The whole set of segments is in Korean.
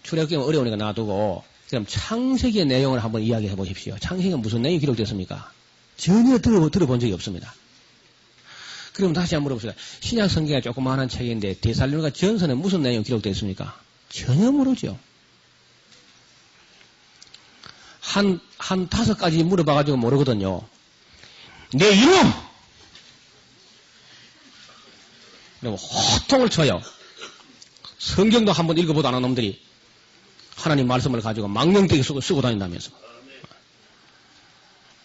출애굽기는 어려우니까 놔두고 그럼 창세기의 내용을 한번 이야기해 보십시오. 창세기가 무슨 내용이 기록됐습니까? 전혀 들어본 적이 없습니다. 그럼 다시 한번 물어봅시다. 신약 성경이 조그마한 책인데 데살로니가 전서는 무슨 내용이 기록되어 있습니까? 전혀 모르죠. 한 5가지 물어봐가지고 모르거든요. 내 이름! 그리고 호통을 쳐요. 성경도 한번 읽어보도 안 한 놈들이 하나님 말씀을 가지고 망령되게 쓰고 다닌다면서.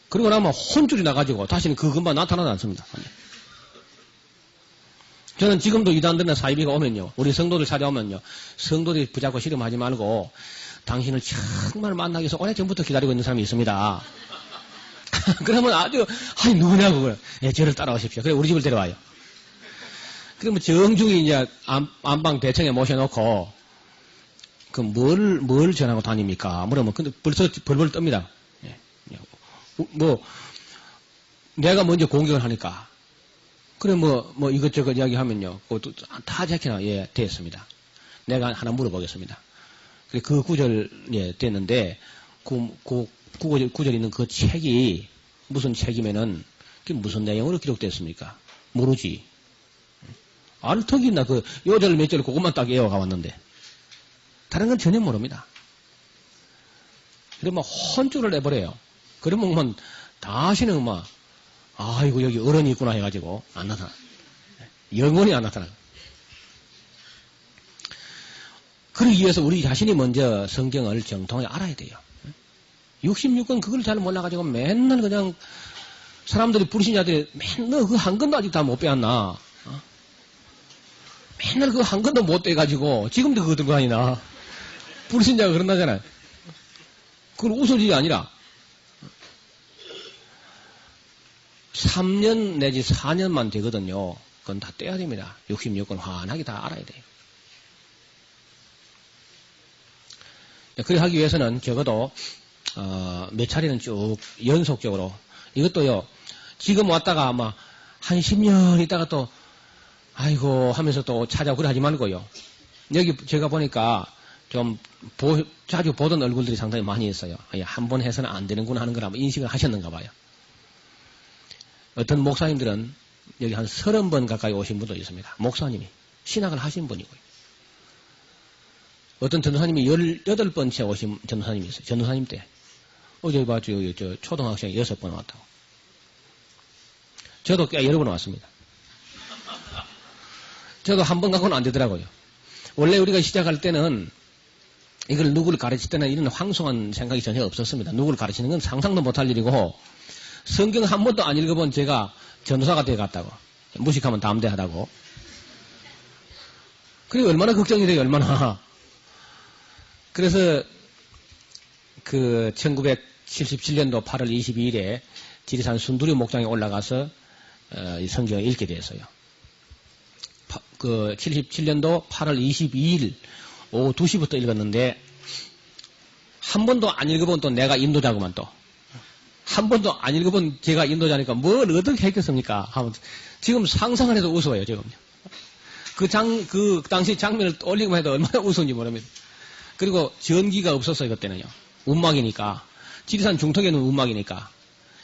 그러고 나면 혼줄이 나가지고 다시는 그 금방 나타나지 않습니다. 저는 지금도 이단들이나 사이비가 오면요. 우리 성도들 찾아오면요. 성도들이 붙잡고 씨름하지 말고 당신을 정말 만나기 위해서 오래전부터 기다리고 있는 사람이 있습니다. 그러면 아주 아니 누구냐고 예, 저를 따라오십시오. 그래 우리 집을 데려와요. 그러면 정중히 이제 안방 대청에 모셔놓고 그 뭘 전하고 다닙니까? 물으면 근데 벌써 벌벌 떱니다. 예. 뭐 내가 먼저 공격을 하니까 그래 뭐 이것저것 이야기하면요. 그것도 다 적혀놔. 예, 됐습니다. 내가 하나 물어보겠습니다. 그래 그 구절 예 됐는데 그 구절 있는 그 책이 무슨 책이면은 그게 무슨 내용으로 기록됐습니까? 모르지. 알턱이 있나 그 요절 몇 절 그것만 딱 외워가 왔는데 다른 건 전혀 모릅니다. 그러면 혼쭐을 내버려요. 그러면 다시는 막 아이고 여기 어른이 있구나 해가지고 안 나타나. 영원히 안 나타나. 그러기 위해서 우리 자신이 먼저 성경을 정통하게 알아야 돼요. 66권 그걸 잘 몰라가지고 맨날 그냥 사람들이 불신자들이 맨날 그 한 건도 아직 다 못 빼왔나. 맨날 그 한 건도 못 빼가지고 지금도 그거 들고 다니나. 불신자가 그런다잖아요. 그걸 웃을 일이 아니라 3년 내지 4년만 되거든요. 그건 다 떼야 됩니다. 66권 환하게 다 알아야 돼요. 그렇게 하기 위해서는 적어도 몇 차례는 쭉 연속적으로 이것도요. 지금 왔다가 아마 한 10년 있다가 또 아이고 하면서 또 찾아오고 그래 하지 말고요. 여기 제가 보니까 좀 자주 보던 얼굴들이 상당히 많이 있어요. 한 번 해서는 안 되는구나 하는 걸 아마 인식을 하셨는가 봐요. 어떤 목사님들은 여기 한 30번 가까이 오신 분도 있습니다. 목사님이 신학을 하신 분이고요. 어떤 전도사님이 18번째 오신 전도사님이 있어요. 전도사님 때. 어제 봤죠. 저 초등학생 6번 왔다고. 저도 꽤 여러 번 왔습니다. 저도 한 번 갖고는 안 되더라고요. 원래 우리가 시작할 때는 이걸 누구를 가르칠 때는 이런 황송한 생각이 전혀 없었습니다. 누구를 가르치는 건 상상도 못할 일이고 성경 한 번도 안 읽어본 제가 전도사가 되어갔다고. 무식하면 담대하다고. 그게 얼마나 걱정이 돼요. 얼마나. 그래서 그 1977년도 8월 22일에 지리산 순두리 목장에 올라가서 이 성경을 읽게 됐어요. 그 77년도 8월 22일 오후 2시부터 읽었는데 한 번도 안 읽어본 또 내가 인도자구만 또. 한 번도 안 읽어본 제가 인도자니까 뭘 어떻게 했겠습니까? 하면 지금 상상을 해도 웃어요, 지금요. 그 당시 장면을 떠올리기만 해도 얼마나 웃었는지 모릅니다. 그리고 전기가 없었어요, 그때는요. 운막이니까. 지리산 중턱에는 운막이니까.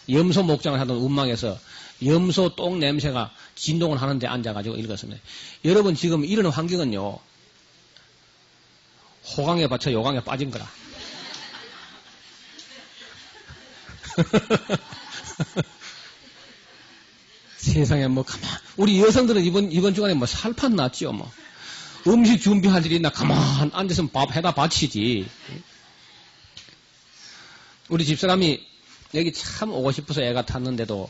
염소 목장을 하던 운막에서 염소 똥 냄새가 진동을 하는데 앉아가지고 읽었습니다. 여러분 지금 이런 환경은요. 호강에 받쳐 요강에 빠진 거라. 세상에 뭐 우리 여성들은 이번 주간에 뭐 살판 났지요 뭐. 음식 준비할 일이 있나 가만 앉아서 밥 해다 바치지. 우리 집사람이 여기 참 오고 싶어서 애가 탔는데도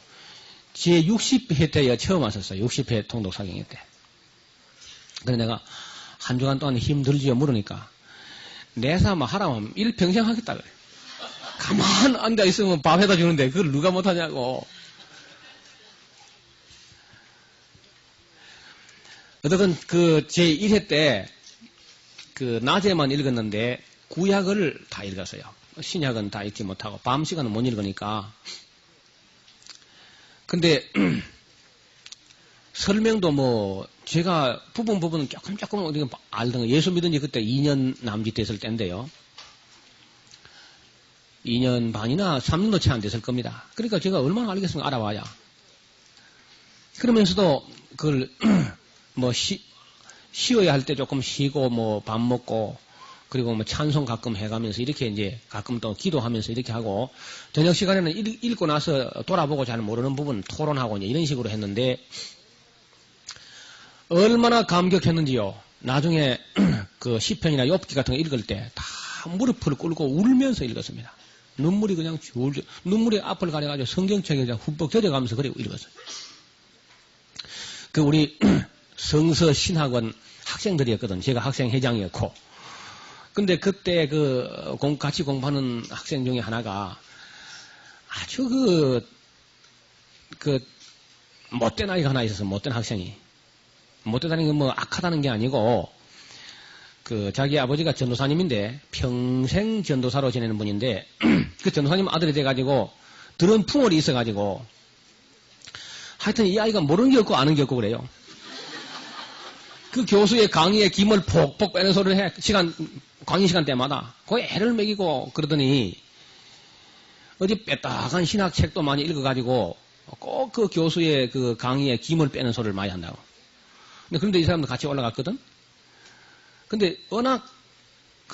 제 60회 때에 처음 왔었어요. 60회 통독사경회 때. 그래서 내가 한 주간 동안 힘들지요 물으니까 내사 하라면 일평생 하겠다 그래. 가만 앉아있으면 밥 해다 주는데 그걸 누가 못하냐고. 어쨌든 그 제 1회 때 그 낮에만 읽었는데 구약을 다 읽었어요. 신약은 다 읽지 못하고 밤 시간은 못 읽으니까. 근데 설명도 뭐 제가 부분은 조금 우리가 알던 거, 예수 믿은 지 그때 2년 남짓 됐을 때인데요. 2년 반이나 3년도 채 안 됐을 겁니다. 그러니까 제가 얼마나 알겠습니까? 알아봐야. 그러면서도 그걸 뭐 쉬어야 할 때 조금 쉬고 뭐 밥 먹고 그리고 뭐 찬송 가끔 해가면서 이렇게 이제 가끔 또 기도하면서 이렇게 하고 저녁 시간에는 읽고 나서 돌아보고 잘 모르는 부분 토론하고 이제 이런 식으로 했는데 얼마나 감격했는지요. 나중에 그 시편이나 욥기 같은 거 읽을 때 다 무릎을 꿇고 울면서 읽었습니다. 눈물이 그냥 줄줄 눈물이 앞을 가려가지고 성경책에 그냥 흠뻑 젖어가면서 그래 읽었어요. 그 우리 성서 신학원 학생들이었거든. 제가 학생 회장이었고. 근데 그때 같이 공부하는 학생 중에 하나가 아주 못된 아이가 하나 있었어. 못된 학생이. 못되다는 건 뭐 악하다는 게 아니고, 자기 아버지가 전도사님인데, 평생 전도사로 지내는 분인데, 그 전도사님 아들이 돼가지고, 들은 풍월이 있어가지고, 하여튼 이 아이가 모르는 게 없고 아는 게 없고 그래요. 그 교수의 강의에 김을 폭폭 빼는 소리를 해. 강의 시간 때마다. 그 애를 먹이고 그러더니, 어디 빼딱한 신학책도 많이 읽어가지고, 꼭 그 교수의 그 강의에 김을 빼는 소리를 많이 한다고. 그런데 이 사람도 같이 올라갔거든? 근데 워낙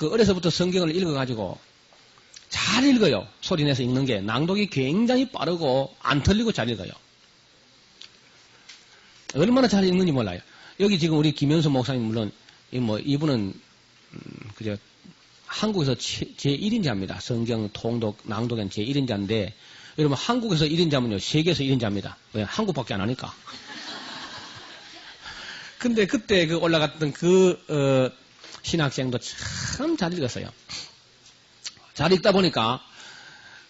어려서부터 성경을 읽어가지고 잘 읽어요. 소리 내서 읽는 게. 낭독이 굉장히 빠르고 안 틀리고 잘 읽어요. 얼마나 잘 읽는지 몰라요. 여기 지금 우리 김현수 목사님 물론 이분은 그저 한국에서 제1인자입니다. 성경 통독 낭독엔 제1인자인데 여러분 한국에서 1인자면요 세계에서 1인자입니다. 왜? 한국밖에 안 하니까. 근데 그때 올라갔던 신학생도 참 잘 읽었어요. 잘 읽다 보니까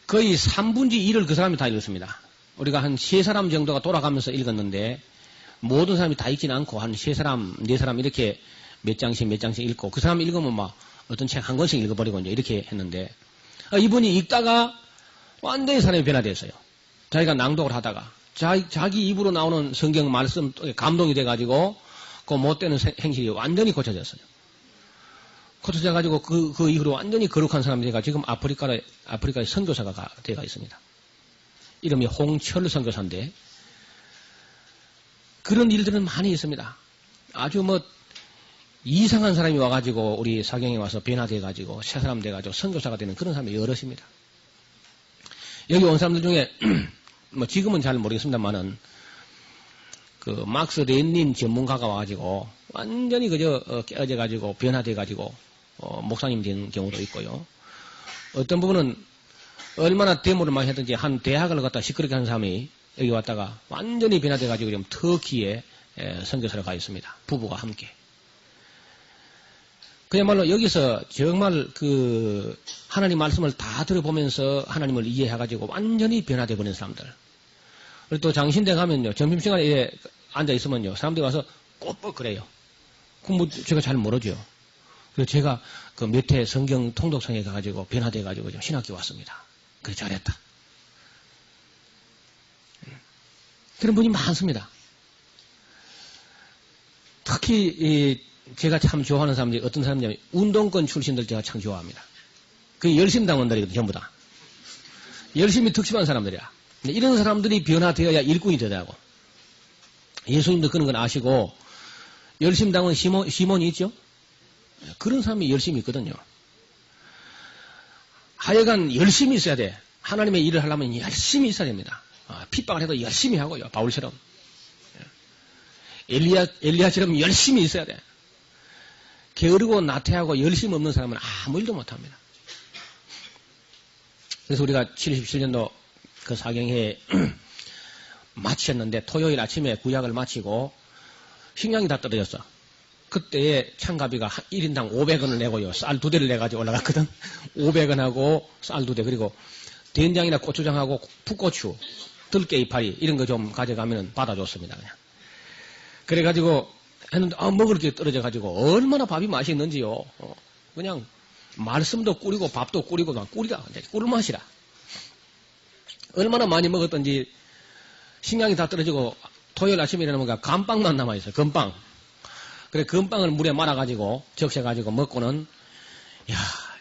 거의 3분의 1을 그 사람이 다 읽었습니다. 우리가 한 3사람 정도가 돌아가면서 읽었는데 모든 사람이 다 읽지는 않고 한 3사람, 4사람 이렇게 몇 장씩 읽고 그 사람 읽으면 막 어떤 책 한 권씩 읽어버리고 이제 이렇게 했는데 이분이 읽다가 완전히 사람이 변화됐어요. 자기가 낭독을 하다가 자기 입으로 나오는 성경 말씀 감동이 돼가지고 그 못되는 행실이 완전히 고쳐졌어요. 고쳐져가지고 그 이후로 완전히 거룩한 사람이 돼가 지금 아프리카의 선교사가 되어 있습니다. 이름이 홍철 선교사인데 그런 일들은 많이 있습니다. 아주 이상한 사람이 와가지고 우리 사경에 와서 변화돼가지고 새 사람 돼가지고 선교사가 되는 그런 사람이 여럿입니다. 여기 온 사람들 중에 지금은 잘 모르겠습니다만은 막스 렌닌 전문가가 와가지고 완전히 깨어져가지고 변화돼가지고 목사님 된 경우도 있고요. 어떤 부분은 얼마나 데모를 많이 했든지 한 대학을 갖다 시끄럽게 한 사람이 여기 왔다가 완전히 변화돼가지고 지금 터키에 선교사로 가 있습니다. 부부가 함께. 그야말로 여기서 정말 하나님 말씀을 다 들어보면서 하나님을 이해해가지고 완전히 변화돼 버린 사람들. 그리고 또 장신대 가면요, 점심시간에 앉아있으면요, 사람들이 와서 꼬뻑 그래요. 제가 잘 모르죠. 그래서 제가 몇 해 성경 통독성에 가가지고 변화돼가지고 신학교 왔습니다. 그래, 잘했다. 그런 분이 많습니다. 특히, 제가 참 좋아하는 사람들이 어떤 사람들이 운동권 출신들 제가 참 좋아합니다. 그 열심당원들이거든요, 전부 다. 열심히 득심한 사람들이야. 이런 사람들이 변화되어야 일꾼이 되더라고. 예수님도 그런 건 아시고, 열심당원 시몬이 있죠? 그런 사람이 열심히 있거든요. 하여간 열심히 있어야 돼. 하나님의 일을 하려면 열심히 있어야 됩니다. 핍박을 해도 열심히 하고요, 바울처럼. 엘리야처럼 열심히 있어야 돼. 게으르고 나태하고 열심 없는 사람은 아무 일도 못합니다. 그래서 우리가 77년도 그 사경회에 마쳤는데 토요일 아침에 구약을 마치고 식량이 다 떨어졌어. 그때에 참가비가 1인당 500원을 내고요. 쌀 2대를 내가지고 올라갔거든. 500원하고 쌀 2대 그리고 된장이나 고추장하고 풋고추, 들깨 이파리 이런 거 좀 가져가면 받아줬습니다. 그냥. 그래가지고 했는데 먹을 게 떨어져가지고 얼마나 밥이 맛있는지요. 그냥 말씀도 꿀이고 밥도 꿀이고 막 꿀이다. 꿀맛이라. 얼마나 많이 먹었던지 식량이 다 떨어지고 토요일 아침에 일어나면 감빵만 남아있어요. 건빵. 그래, 건빵을 물에 말아가지고, 적셔가지고 먹고는, 야,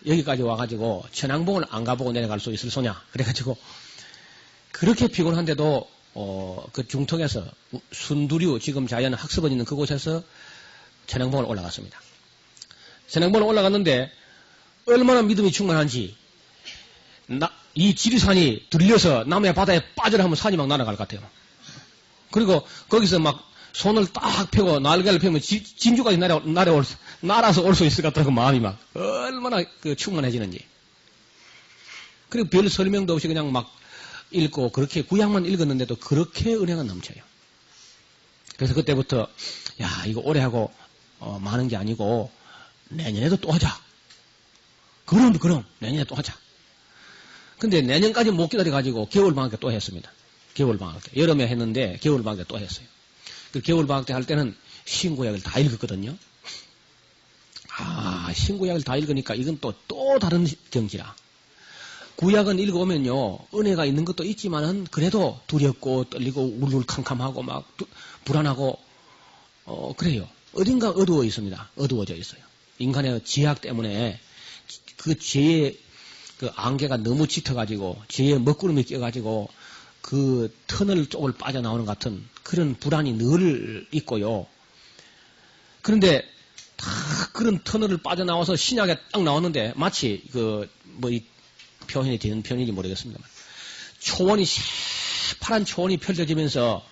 여기까지 와가지고, 천왕봉을 안 가보고 내려갈 수 있을 소냐. 그래가지고, 그렇게 피곤한데도, 그 중턱에서, 순두류, 지금 자연 학습원 있는 그곳에서 천왕봉을 올라갔습니다. 천왕봉을 올라갔는데, 얼마나 믿음이 충만한지, 이 지리산이 들려서 남해 바다에 빠져라 하면 산이 막 날아갈 것 같아요. 그리고 거기서 막 손을 딱 펴고 날개를 펴면 진주까지 날아서 올 수 있을 것 같다고 마음이 막 얼마나 그 충만해지는지. 그리고 별 설명도 없이 그냥 막 읽고 그렇게 구약만 읽었는데도 그렇게 은혜가 넘쳐요. 그래서 그때부터 야 이거 오래 하고 많은 게 아니고 내년에도 또 하자. 그럼 내년에 또 하자. 근데 내년까지 못 기다려가지고 겨울방학 때 또 했습니다. 겨울방학 때. 여름에 했는데 겨울방학 때 또 했어요. 그 겨울방학 때 할 때는 신구약을 다 읽었거든요. 신구약을 다 읽으니까 이건 또 다른 경지라. 구약은 읽어오면요, 은혜가 있는 것도 있지만은 그래도 두렵고 떨리고 울울캄캄하고 막 불안하고, 그래요. 어딘가 어두워 있습니다. 어두워져 있어요. 인간의 죄악 때문에 그 죄의 그 안개가 너무 짙어가지고 죄의 먹구름이 껴가지고 그 터널 쪽을 빠져나오는 것 같은 그런 불안이 늘 있고요. 그런데 다 그런 터널을 빠져나와서 신약에 딱 나왔는데 마치 이 표현이 되는 표현인지 모르겠습니다만 초원이 새파란 초원이 펼쳐지면서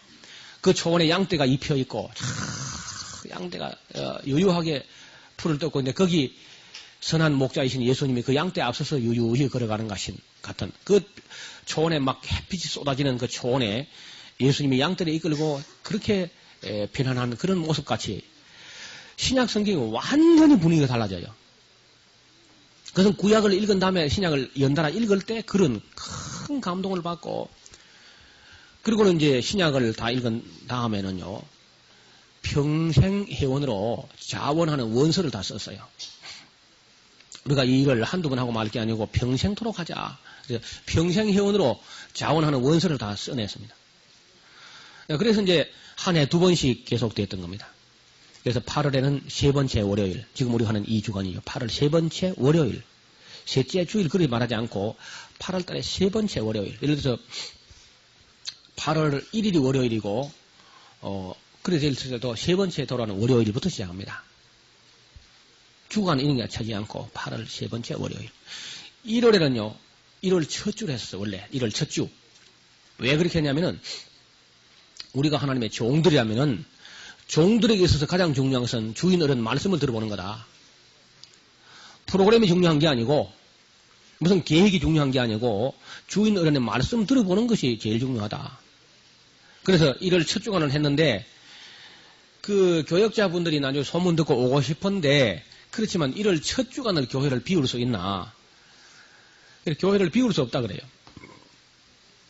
그 초원에 양떼가 입혀 있고 양떼가 유유하게 풀을 뜯고 있는데 거기 선한 목자이신 예수님이 그 양떼 앞서서 유유히 걸어가는 같은 그 초원에 막 햇빛이 쏟아지는 그 초원에 예수님이 양떼를 이끌고 그렇게 편안한 그런 모습같이 신약 성경이 완전히 분위기가 달라져요. 그래서 구약을 읽은 다음에 신약을 연달아 읽을 때 그런 큰 감동을 받고 그리고는 이제 신약을 다 읽은 다음에는요 평생 회원으로 자원하는 원서를 다 썼어요. 우리가 이 일을 한두 번 하고 말 게 아니고 평생토록 하자. 평생 회원으로 자원하는 원서를 다 써냈습니다. 그래서 이제 한 해 2번씩 계속됐던 겁니다. 그래서 8월에는 세 번째 월요일, 지금 우리가 하는 이 주간이죠. 8월 세 번째 월요일, 셋째 주일 그렇게 말하지 않고 8월 달에 세 번째 월요일. 예를 들어서 8월 1일이 월요일이고, 그래서 예를 들어도 세 번째 돌아오는 월요일부터 시작합니다. 주간 이런 게 차지 않고 8월 세 번째 월요일. 1월에는요, 1월 첫 주를 했었어요, 원래. 1월 첫 주. 왜 그렇게 했냐면은, 우리가 하나님의 종들이라면은, 종들에게 있어서 가장 중요한 것은 주인 어른 말씀을 들어보는 거다. 프로그램이 중요한 게 아니고, 무슨 계획이 중요한 게 아니고, 주인 어른의 말씀 들어보는 것이 제일 중요하다. 그래서 1월 첫 주간을 했는데, 그 교역자분들이 나중에 소문 듣고 오고 싶은데, 그렇지만 1월 첫 주간을 교회를 비울 수 있나? 교회를 비울 수 없다 그래요.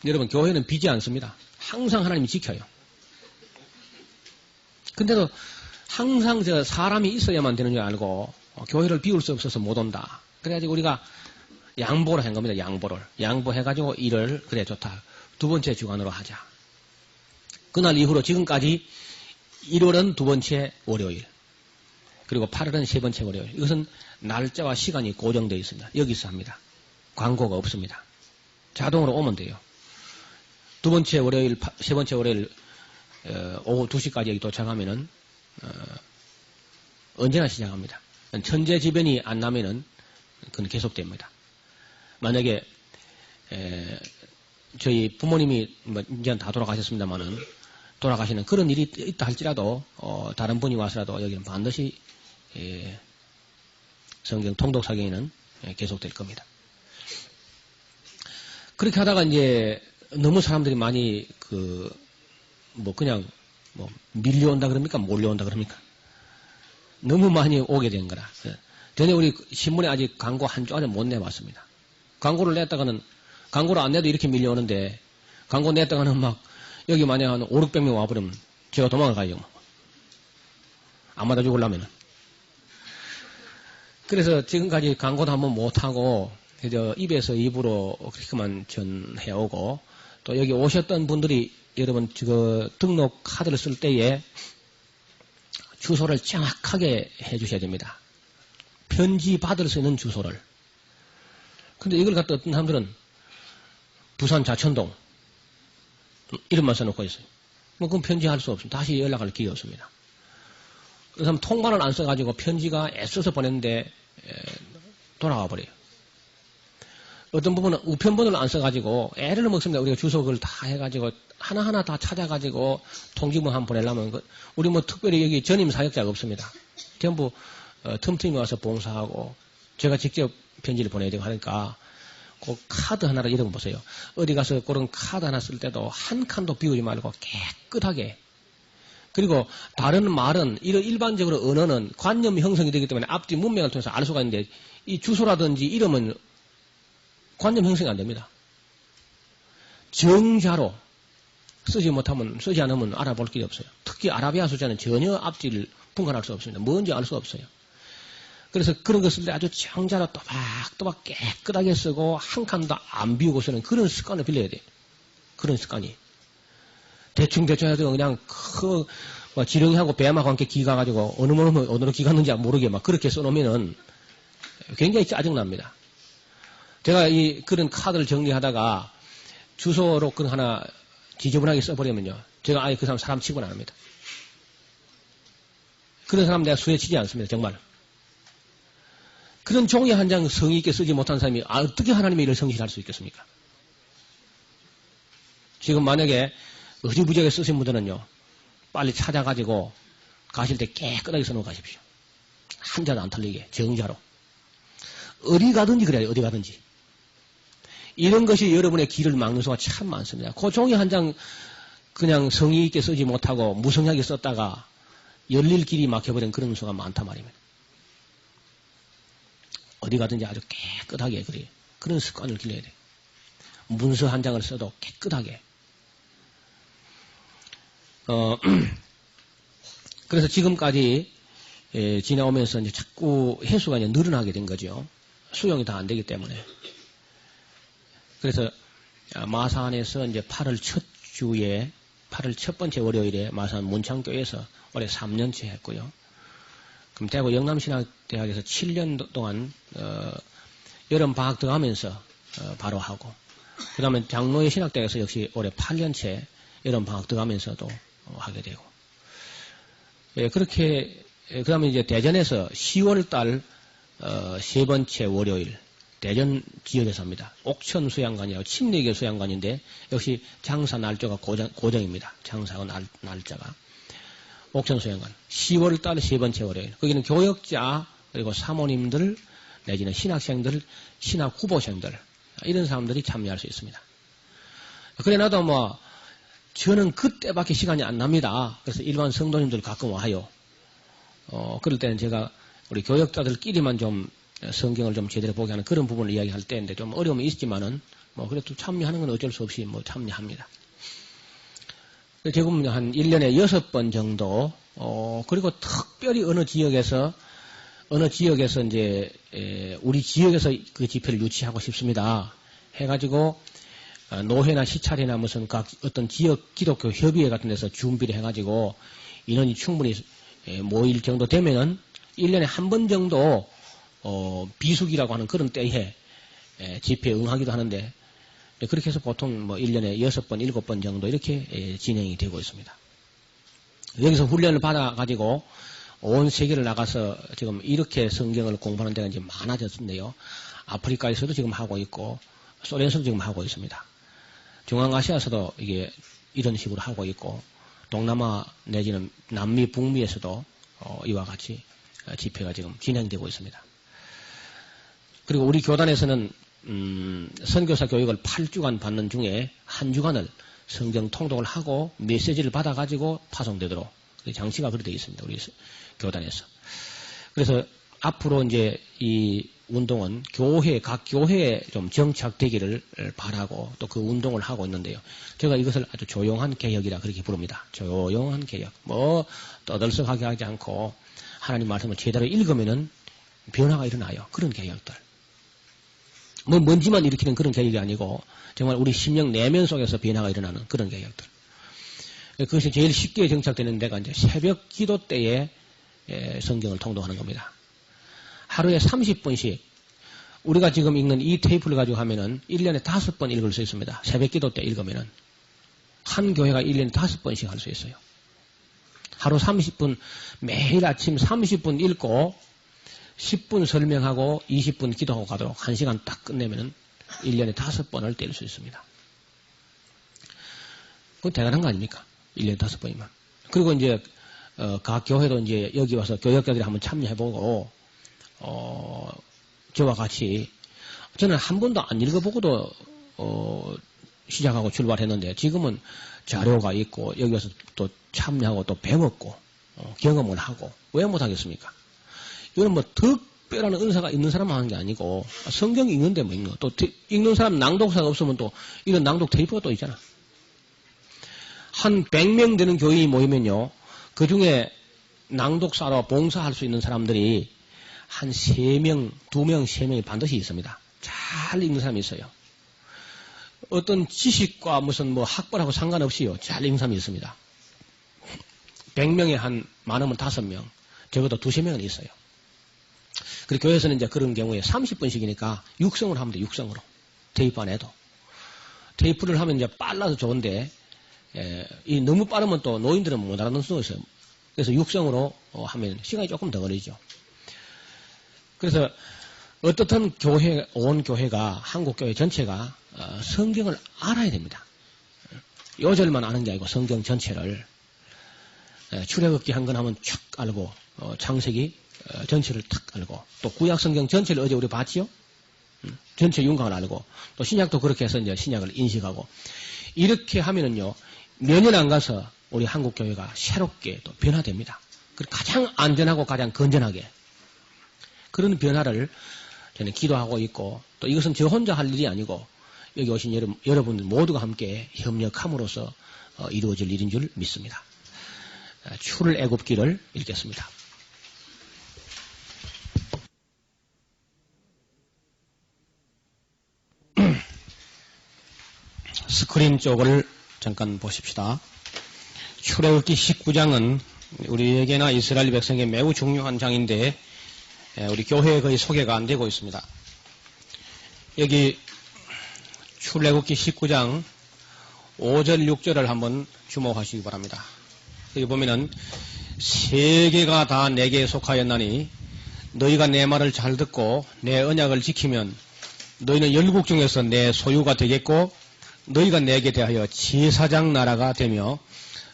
여러분, 교회는 비지 않습니다. 항상 하나님이 지켜요. 근데도 항상 사람이 있어야만 되는 줄 알고 교회를 비울 수 없어서 못 온다. 그래가지고 우리가 양보를 한 겁니다. 양보해가지고 1월 그래 좋다. 2번째 주간으로 하자. 그날 이후로 지금까지 1월은 2번째 월요일. 그리고 8월은 세 번째 월요일. 이것은 날짜와 시간이 고정되어 있습니다. 여기서 합니다. 광고가 없습니다. 자동으로 오면 돼요. 2번째 월요일, 세 번째 월요일 오후 2시까지 여기 도착하면은 언제나 시작합니다. 천재지변이 안 나면은 그건 계속됩니다. 만약에 저희 부모님이 이제 다 돌아가셨습니다만은 돌아가시는 그런 일이 있다 할지라도 다른 분이 와서라도 여기는 반드시 성경 통독사경에는 계속될 겁니다. 그렇게 하다가 이제 너무 사람들이 많이 그냥 밀려온다 그럽니까? 몰려온다 그럽니까? 너무 많이 오게 된 거라. 전에 우리 신문에 아직 광고 한 쪽 안에 못 내봤습니다. 광고를 냈다가는 광고를 안 내도 이렇게 밀려오는데 광고 냈다가는 막 여기 만약 한 500~600명 와버리면 제가 도망가요. 안 맞아 죽으려면은. 그래서 지금까지 광고도 한번 못하고 입에서 입으로 그렇게만 전해오고 또 여기 오셨던 분들이 여러분 등록 카드를 쓸 때에 주소를 정확하게 해 주셔야 됩니다. 편지 받을 수 있는 주소를. 근데 이걸 갖다 어떤 사람들은 부산 자천동 이름만 써놓고 있어요. 뭐 그건 편지할 수 없습니다. 다시 연락할 기회 없습니다. 그 사람 통관을 안 써가지고 편지가 애써서 보냈는데 돌아와 버려요. 어떤 부분은 우편번호를 안 써가지고 애를 먹습니다. 우리가 주소 그걸 다 해가지고 하나하나 다 찾아가지고 통지문 한번 보내려면 우리 뭐 특별히 여기 전임 사역자가 없습니다. 전부 틈틈이 와서 봉사하고 제가 직접 편지를 보내야 되고 하니까 그 카드 하나를 이름 보세요. 어디 가서 그런 카드 하나 쓸 때도 한 칸도 비우지 말고 깨끗하게. 그리고 다른 말은 일반적으로 언어는 관념 형성이 되기 때문에 앞뒤 문맥을 통해서 알 수가 있는데 이 주소라든지 이름은 관념 형성이 안 됩니다. 정자로 쓰지 않으면 알아볼 길이 없어요. 특히 아라비아 숫자는 전혀 앞뒤를 분간할 수 없습니다. 뭔지 알 수 없어요. 그래서 그런 거 쓸 때 아주 정자로 또박또박 깨끗하게 쓰고 한 칸도 안 비우고 쓰는 그런 습관을 빌려야 돼요. 그런 습관이. 대충 해도 그냥 지렁이하고 뱀하고 함께 기 가가지고 어느로 기 갔는지 모르게 막 그렇게 써놓으면은 굉장히 짜증납니다. 제가 그런 카드를 정리하다가 주소로 그런 하나 지저분하게 써버리면요. 제가 아예 그 사람 취급은 안 합니다. 그런 사람 내가 수에 치지 않습니다. 정말. 그런 종이 한 장 성의 있게 쓰지 못한 사람이 어떻게 하나님의 일을 성실할 수 있겠습니까? 지금 만약에 의지부지하게 쓰신 분들은요. 빨리 찾아가지고 가실 때 깨끗하게 써놓고 가십시오. 한자도 안 틀리게 정자로. 어디 가든지 그래요. 어디 가든지. 이런 것이 여러분의 길을 막는 수가 참 많습니다. 그 종이 한 장 그냥 성의 있게 쓰지 못하고 무성하게 썼다가 열릴 길이 막혀버린 그런 수가 많단 말입니다. 어디 가든지 아주 깨끗하게 그래요. 그런 습관을 길러야 돼요. 문서 한 장을 써도 깨끗하게. 그래서 지금까지 지나오면서 이제 자꾸 횟수가 이제 늘어나게 된 거죠. 수용이 다 안 되기 때문에. 그래서 마산에서 이제 8월 첫 번째 월요일에 마산 문창교에서 올해 3년째 했고요. 그럼 대구 영남신학대학에서 7년 동안 여름 방학 들어가면서 바로 하고, 그 다음에 장로의 신학대학에서 역시 올해 8년째 여름 방학 들어가면서도 하게 되고, 그렇게 그 다음에 이제 대전에서 10월달 세 번째 월요일 대전 지역에서 합니다. 옥천 수양관이라고 침례교 수양관인데 역시 장사 날짜가 고정입니다. 장사가 날짜가. 옥천 수양관. 10월달 세 번째 월요일. 거기는 교역자 그리고 사모님들 내지는 신학생들, 신학 후보생들 이런 사람들이 참여할 수 있습니다. 그래 나도 뭐 저는 그때밖에 시간이 안 납니다. 그래서 일반 성도님들 가끔 와요. 그럴 때는 제가 우리 교역자들끼리만 좀 성경을 좀 제대로 보게 하는 그런 부분을 이야기할 때인데 좀 어려움이 있지만은 뭐 그래도 참여하는 건 어쩔 수 없이 뭐 참여합니다. 지금 한 1년에 6번 정도, 그리고 특별히 어느 지역에서 이제, 우리 지역에서 그 집회를 유치하고 싶습니다. 해가지고, 노회나 시찰이나 무슨 각 어떤 지역 기독교 협의회 같은 데서 준비를 해가지고, 인원이 충분히 모일 정도 되면은 1년에 한 번 정도, 비수기라고 하는 그런 때에 집회에 응하기도 하는데, 그렇게 해서 보통 뭐 1년에 6번, 7번 정도 이렇게 진행이 되고 있습니다. 여기서 훈련을 받아가지고 온 세계를 나가서 지금 이렇게 성경을 공부하는 데가 이제 많아졌는데요. 아프리카에서도 지금 하고 있고, 소련에서도 지금 하고 있습니다. 중앙아시아에서도 이게 이런 식으로 하고 있고, 동남아 내지는 남미, 북미에서도 이와 같이 집회가 지금 진행되고 있습니다. 그리고 우리 교단에서는 선교사 교육을 8주간 받는 중에 한 주간을 성경 통독을 하고 메시지를 받아가지고 파송되도록 장치가 그렇게 되어 있습니다. 우리 교단에서. 그래서 앞으로 이제 이 운동은 각 교회에 좀 정착되기를 바라고 또 그 운동을 하고 있는데요. 제가 이것을 아주 조용한 개혁이라 그렇게 부릅니다. 조용한 개혁. 뭐 떠들썩하게 하지 않고 하나님 말씀을 제대로 읽으면은 변화가 일어나요. 그런 개혁들. 뭐 먼지만 일으키는 그런 개혁이 아니고 정말 우리 심령 내면 속에서 변화가 일어나는 그런 개혁들. 그것이 제일 쉽게 정착되는 데가 이제 새벽 기도 때에 성경을 통독하는 겁니다. 하루에 30분씩 우리가 지금 읽는 이 테이프를 가지고 하면은 1년에 5번 읽을 수 있습니다. 새벽 기도 때 읽으면은 한 교회가 1년에 5번씩 할 수 있어요. 하루 30분 매일 아침 30분 읽고 10분 설명하고 20분 기도하고 가도록 1시간 딱 끝내면은 1년에 5번을 뗄 수 있습니다. 그건 대단한 거 아닙니까? 1년에 5번이면. 그리고 이제 각 교회도 이제 여기 와서 교역자들이 한번 참여해보고 저와 같이 저는 한 번도 안 읽어보고도 시작하고 출발했는데 지금은 자료가 있고 여기 와서 또 참여하고 또 배웠고 경험을 하고 왜 못하겠습니까? 이거는 뭐 특별한 은사가 있는 사람만 하는 게 아니고 성경 읽는데 뭐 읽는 거. 또 읽는 사람 낭독사가 없으면 또 이런 낭독 테이프가 또 있잖아. 한 100명 되는 교인이 모이면요. 그 중에 낭독사로 봉사할 수 있는 사람들이 한 3명, 2명, 3명이 반드시 있습니다. 잘 읽는 사람이 있어요. 어떤 지식과 무슨 뭐 학벌하고 상관없이요. 잘 읽는 사람이 있습니다. 100명에 한 많으면 5명, 적어도 2~3명은 있어요. 그리고 교회에서는 이제 그런 경우에 30분씩이니까 육성을 하면 돼, 육성으로. 테이프 안 해도. 테이프를 하면 이제 빨라도 좋은데, 이 너무 빠르면 또 노인들은 못 알아듣는 수가 있어요. 그래서 육성으로 하면 시간이 조금 더 걸리죠. 그래서 어떻든 교회, 온 교회가, 한국교회 전체가 성경을 알아야 됩니다. 요절만 아는 게 아니고 성경 전체를 출애굽기 한 건 하면 쭉 알고 창세기 전체를 탁 알고 또 구약 성경 전체를 어제 우리 봤지요? 전체 윤곽을 알고 또 신약도 그렇게 해서 이제 신약을 인식하고 이렇게 하면은요 몇 년 안 가서 우리 한국교회가 새롭게 또 변화됩니다. 그리고 가장 안전하고 가장 건전하게 그런 변화를 저는 기도하고 있고 또 이것은 저 혼자 할 일이 아니고 여기 오신 여러분들 모두가 함께 협력함으로써 이루어질 일인 줄 믿습니다. 출애굽기를 읽겠습니다. 스크린 쪽을 잠깐 보십시다. 출애굽기 19장은 우리에게나 이스라엘 백성에게 매우 중요한 장인데 우리 교회에 거의 소개가 안 되고 있습니다. 여기 출애굽기 19장 5절 6절을 한번 주목하시기 바랍니다. 여기 보면은 세계가 다 내게 속하였나니 너희가 내 말을 잘 듣고 내 언약을 지키면 너희는 열국 중에서 내 소유가 되겠고 너희가 내게 대하여 제사장 나라가 되며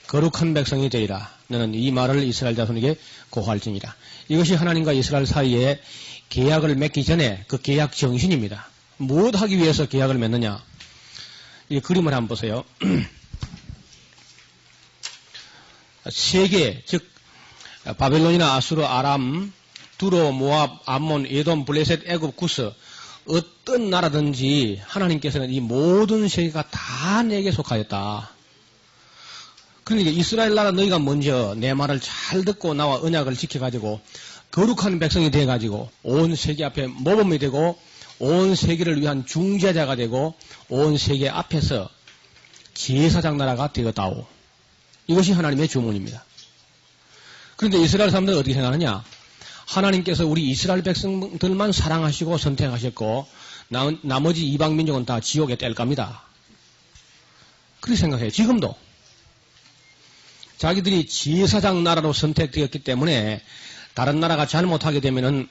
거룩한 백성이 되리라. 너는 이 말을 이스라엘 자손에게 고할지니라. 이것이 하나님과 이스라엘 사이에 계약을 맺기 전에 그 계약 정신입니다. 무엇 하기 위해서 계약을 맺느냐. 이 그림을 한번 보세요. 세계, 즉 바벨론이나 아수르, 아람, 두로, 모압, 암몬, 에돔, 블레셋, 애굽, 구스 어떤 나라든지 하나님께서는 이 모든 세계가 다 내게 속하였다. 그러니까 이스라엘 나라 너희가 먼저 내 말을 잘 듣고 나와 언약을 지켜가지고 거룩한 백성이 돼가지고 온 세계 앞에 모범이 되고 온 세계를 위한 중재자가 되고 온 세계 앞에서 제사장 나라가 되었다오. 이것이 하나님의 주문입니다. 그런데 이스라엘 사람들은 어떻게 생각하느냐? 하나님께서 우리 이스라엘 백성들만 사랑하시고 선택하셨고 나머지 이방 민족은 다 지옥에 뗄 겁니다. 그렇게 생각해요. 지금도. 자기들이 제사장 나라로 선택되었기 때문에 다른 나라가 잘못하게 되면은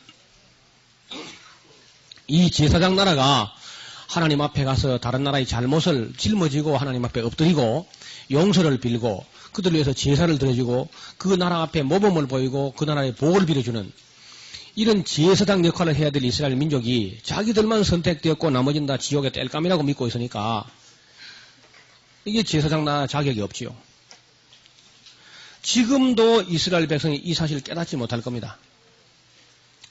이 제사장 나라가 하나님 앞에 가서 다른 나라의 잘못을 짊어지고 하나님 앞에 엎드리고 용서를 빌고 그들을 위해서 제사를 드려주고 그 나라 앞에 모범을 보이고 그 나라의 복을 빌어주는 이런 제사장 역할을 해야 될 이스라엘 민족이 자기들만 선택되었고 나머지는 다 지옥에 뗄 감이라고 믿고 있으니까 이게 제사장 나라 자격이 없지요. 지금도 이스라엘 백성이 이 사실을 깨닫지 못할 겁니다.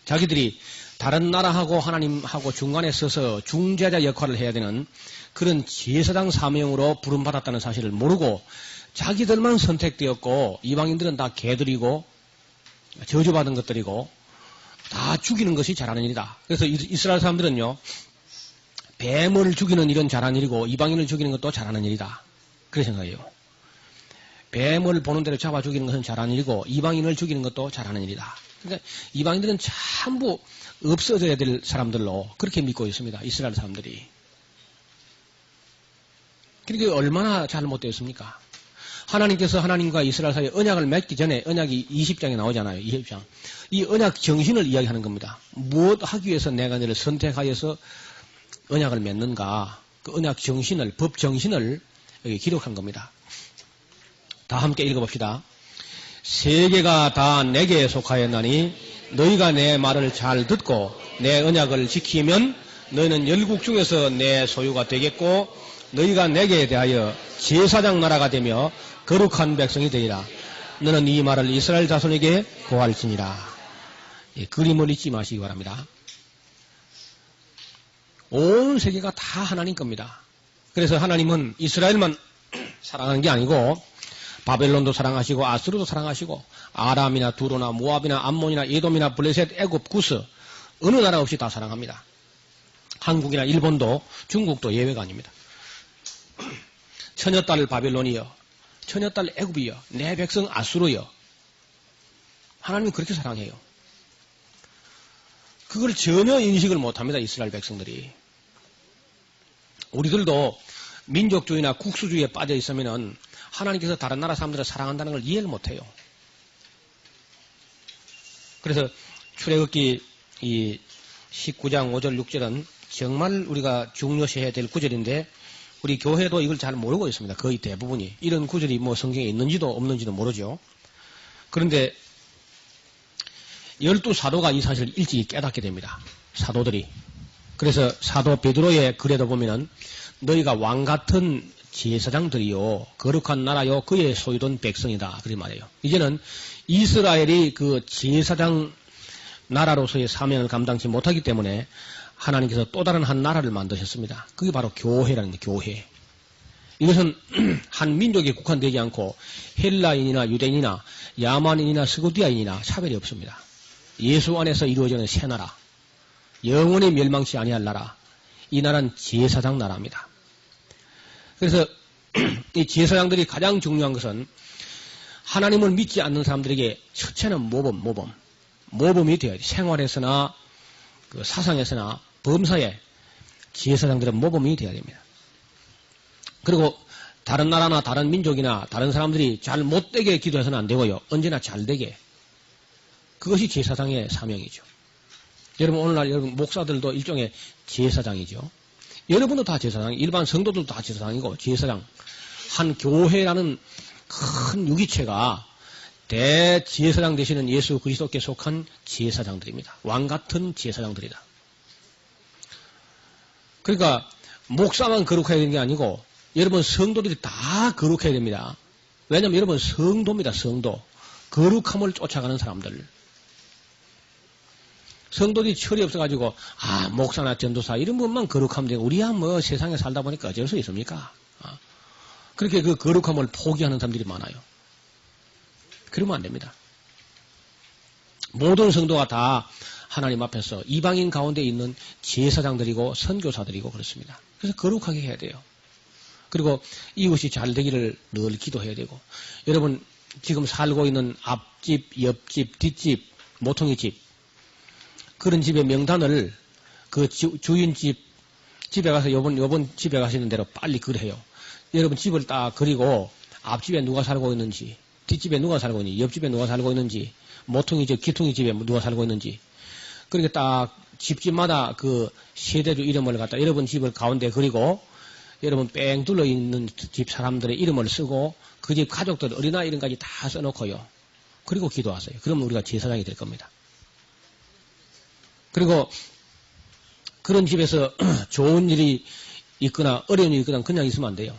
자기들이 다른 나라하고 하나님하고 중간에 서서 중재자 역할을 해야 되는 그런 제사장 사명으로 부름받았다는 사실을 모르고 자기들만 선택되었고 이방인들은 다 개들이고 저주받은 것들이고 다 죽이는 것이 잘하는 일이다. 그래서 이스라엘 사람들은요. 뱀을 죽이는 일은 잘하는 일이고 이방인을 죽이는 것도 잘하는 일이다. 그렇게 생각해요. 뱀을 보는 대로 잡아 죽이는 것은 잘하는 일이고 이방인을 죽이는 것도 잘하는 일이다. 그러니까 이방인들은 전부 없어져야 될 사람들로 그렇게 믿고 있습니다. 이스라엘 사람들이. 그러니까 얼마나 잘못되었습니까? 하나님께서 하나님과 이스라엘 사이에 언약을 맺기 전에 언약이 20장에 나오잖아요. 20장. 이 언약 정신을 이야기하는 겁니다. 무엇 하기 위해서 내가 너를 선택하여서 언약을 맺는가. 그 언약 정신을, 법 정신을 여기 기록한 겁니다. 다 함께 읽어봅시다. 세계가 다 내게 속하였나니 너희가 내 말을 잘 듣고 내 언약을 지키면 너희는 열국 중에서 내 소유가 되겠고 너희가 내게 대하여 제사장 나라가 되며 거룩한 백성이 되리라. 너는 이 말을 이스라엘 자손에게 고할지니라. 예, 그림을 잊지 마시기 바랍니다. 온 세계가 다 하나님 겁니다. 그래서 하나님은 이스라엘만 사랑하는 게 아니고 바벨론도 사랑하시고 아스루도 사랑하시고 아람이나 두로나 모압이나 암몬이나 에돔이나 블레셋, 애굽, 구스 어느 나라 없이 다 사랑합니다. 한국이나 일본도 중국도 예외가 아닙니다. 처녀딸 바벨론이여 처녀딸 애굽이여 내 백성 아수르여 하나님은 그렇게 사랑해요. 그걸 전혀 인식을 못합니다. 이스라엘 백성들이. 우리들도 민족주의나 국수주의에 빠져 있으면은 하나님께서 다른 나라 사람들을 사랑한다는 걸 이해를 못해요. 그래서 출애굽기 이 19장 5절 6절은 정말 우리가 중요시해야 될 구절인데 우리 교회도 이걸 잘 모르고 있습니다. 거의 대부분이. 이런 구절이 뭐 성경에 있는지도 없는지도 모르죠. 그런데 12사도가 이 사실을 일찍이 깨닫게 됩니다. 사도들이. 그래서 사도 베드로의 글에도 보면은 너희가 왕같은 제사장들이요 거룩한 나라요 그의 소유된 백성이다 그렇게 말해요. 이제는 이스라엘이 그 제사장 나라로서의 사명을 감당치 못하기 때문에 하나님께서 또 다른 한 나라를 만드셨습니다. 그게 바로 교회라는 게 교회. 이것은 한 민족에 국한되지 않고 헬라인이나 유대인이나 야만인이나 스고디아인이나 차별이 없습니다. 예수 안에서 이루어지는 새 나라, 영원히 멸망치 아니할 나라, 이 나라는 제사장 나라입니다. 그래서 이 제사장들이 가장 중요한 것은 하나님을 믿지 않는 사람들에게 첫째는 모범이 되어야 돼요. 생활에서나 그 사상에서나 범사에 제사장들은 모범이 되어야 됩니다. 그리고 다른 나라나 다른 민족이나 다른 사람들이 잘 못되게 기도해서는 안 되고요. 언제나 잘 되게. 그것이 제사장의 사명이죠. 여러분 오늘날 여러분 목사들도 일종의 제사장이죠. 여러분도 다 제사장, 일반 성도들도 다 제사장이고 제사장. 한 교회라는 큰 유기체가 대제사장 되시는 예수 그리스도께 속한 제사장들입니다. 왕같은 제사장들이다. 그러니까 목사만 거룩해야 되는 게 아니고 여러분 성도들이 다 거룩해야 됩니다. 왜냐하면 여러분 성도입니다. 성도. 거룩함을 쫓아가는 사람들. 성도들이 철이 없어가지고 목사나 전도사 이런 분만 거룩하면 되고 우리야 뭐 세상에 살다 보니까 어쩔 수 있습니까? 그렇게 그 거룩함을 포기하는 사람들이 많아요. 그러면 안 됩니다. 모든 성도가 다 하나님 앞에서 이방인 가운데 있는 제사장들이고 선교사들이고 그렇습니다. 그래서 거룩하게 해야 돼요. 그리고 이웃이 잘 되기를 늘 기도해야 되고 여러분 지금 살고 있는 앞집, 옆집, 뒷집, 모퉁이 집 그런 집의 명단을 그 주인집 집에 가서 요번 집에 가시는 대로 빨리 그려요. 여러분 집을 딱 그리고 앞집에 누가 살고 있는지 뒷집에 누가 살고 있는지 옆집에 누가 살고 있는지 모퉁이 집, 기퉁이 집에 누가 살고 있는지 그렇게 딱 집집마다 그 세대주 이름을 갖다 여러분 집을 가운데 그리고 여러분 뺑 둘러 있는 집 사람들의 이름을 쓰고 그 집 가족들 어린아이 이름까지 다 써놓고요. 그리고 기도하세요. 그러면 우리가 제사장이 될 겁니다. 그리고 그런 집에서 좋은 일이 있거나 어려운 일이 있거나 그냥 있으면 안 돼요.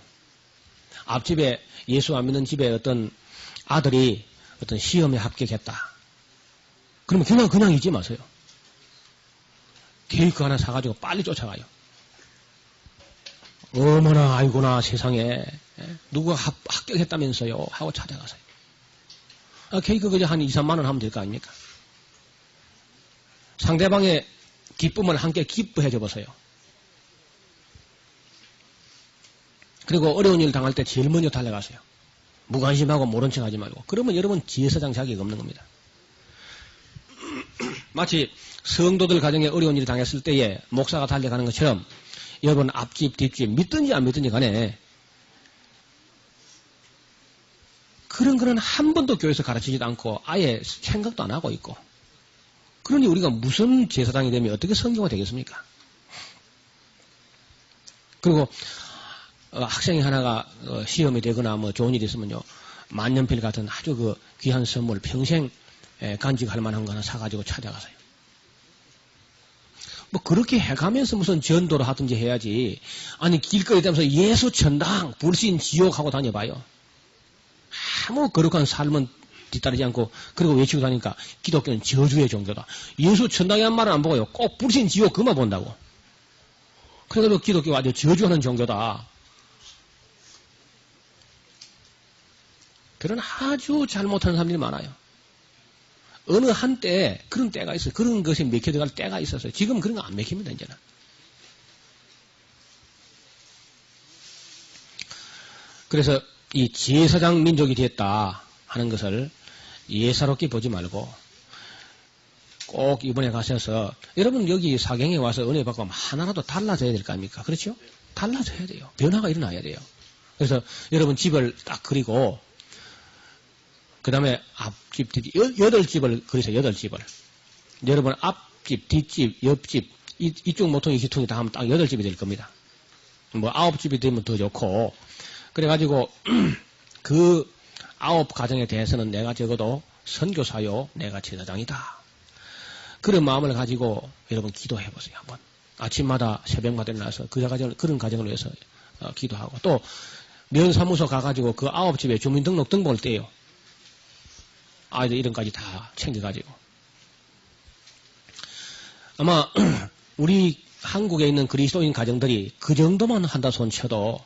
앞집에 예수 안 믿는 집에 어떤 아들이 어떤 시험에 합격했다. 그러면 그냥 잊지 마세요. 케이크 하나 사가지고 빨리 쫓아가요. 어머나 아이고나 세상에 누가 합격했다면서요 하고 찾아가세요. 케이크 그저 한 2, 3만 원 하면 될 거 아닙니까? 상대방의 기쁨을 함께 기뻐해 줘 보세요. 그리고 어려운 일 당할 때 제일 먼저 달려가세요. 무관심하고 모른 척 하지 말고. 그러면 여러분 지혜사장 자격이 없는 겁니다. 마치 성도들 가정에 어려운 일이 당했을 때에 목사가 달려가는 것처럼 여러분 앞집 뒷집 믿든지 안 믿든지 간에 그런 거는 한 번도 교회에서 가르치지도 않고 아예 생각도 안 하고 있고, 그러니 우리가 무슨 제사장이 되면 어떻게 성교가 되겠습니까? 그리고 학생이 하나가 시험이 되거나 뭐 좋은 일이 있으면요, 만년필 같은 아주 그 귀한 선물 평생 간직할 만한 거 하나 사가지고 찾아가세요. 뭐 그렇게 해가면서 무슨 전도를 하든지 해야지. 아니 길거리 다니면서 예수 천당 불신 지옥하고 다녀봐요. 아무 거룩한 삶은 뒤따르지 않고 그리고 외치고 다니니까 기독교는 저주의 종교다. 예수 천당이란 말은 안 보고요, 꼭 불신 지옥 그만 본다고. 그래서 기독교가 아주 저주하는 종교다. 그런 아주 잘못하는 사람들이 많아요. 어느 한때 그런 때가 있어요. 그런 것이 맥혀 들어갈 때가 있었어요. 지금 그런 거 안 맥힙니다, 이제는. 그래서 이 제사장 민족이 됐다 하는 것을 예사롭게 보지 말고 꼭 이번에 가셔서, 여러분 여기 사경에 와서 은혜 받고 하나라도 달라져야 될 거 아닙니까? 그렇죠? 달라져야 돼요. 변화가 일어나야 돼요. 그래서 여러분 집을 딱 그리고 그 다음에 앞집, 뒷집, 8집을 그리세요. 8집을. 여러분 앞집, 뒷집, 옆집, 이쪽 모퉁이 기퉁이 다 하면 딱 8집이 될 겁니다. 뭐 9집이 되면 더 좋고, 그래가지고 그 9가정에 대해서는 내가 적어도 선교사요, 내가 제사장이다. 그런 마음을 가지고 여러분 기도해 보세요. 한번 아침마다 새벽마다 일어나서 그런 가정을 위해서 기도하고, 또 면사무소 가가지고 그 9집에 주민등록 등본을 떼요. 아이들 이름까지 다 챙겨가지고. 아마 우리 한국에 있는 그리스도인 가정들이 그 정도만 한다 손쳐도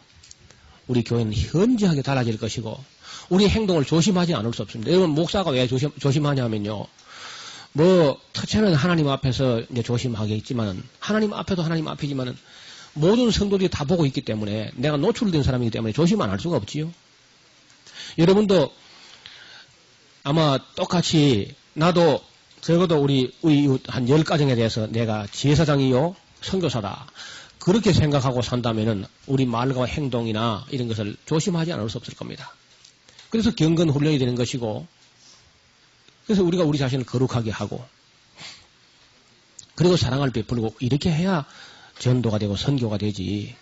우리 교회는 현저하게 달라질 것이고, 우리 행동을 조심하지 않을 수 없습니다. 여러분 목사가 왜 조심하냐면요, 뭐 특채는 하나님 앞에서 이제 조심하겠지만은, 하나님 앞에도 하나님 앞이지만은 모든 성도들이 다 보고 있기 때문에 내가 노출된 사람이기 때문에 조심 안 할 수가 없지요. 여러분도 아마 똑같이 나도 적어도 우리 한 10가정에 대해서 내가 제사장이요, 선교사다, 그렇게 생각하고 산다면은 우리 말과 행동이나 이런 것을 조심하지 않을 수 없을 겁니다. 그래서 경건 훈련이 되는 것이고, 그래서 우리가 우리 자신을 거룩하게 하고, 그리고 사랑을 베풀고, 이렇게 해야 전도가 되고 선교가 되지.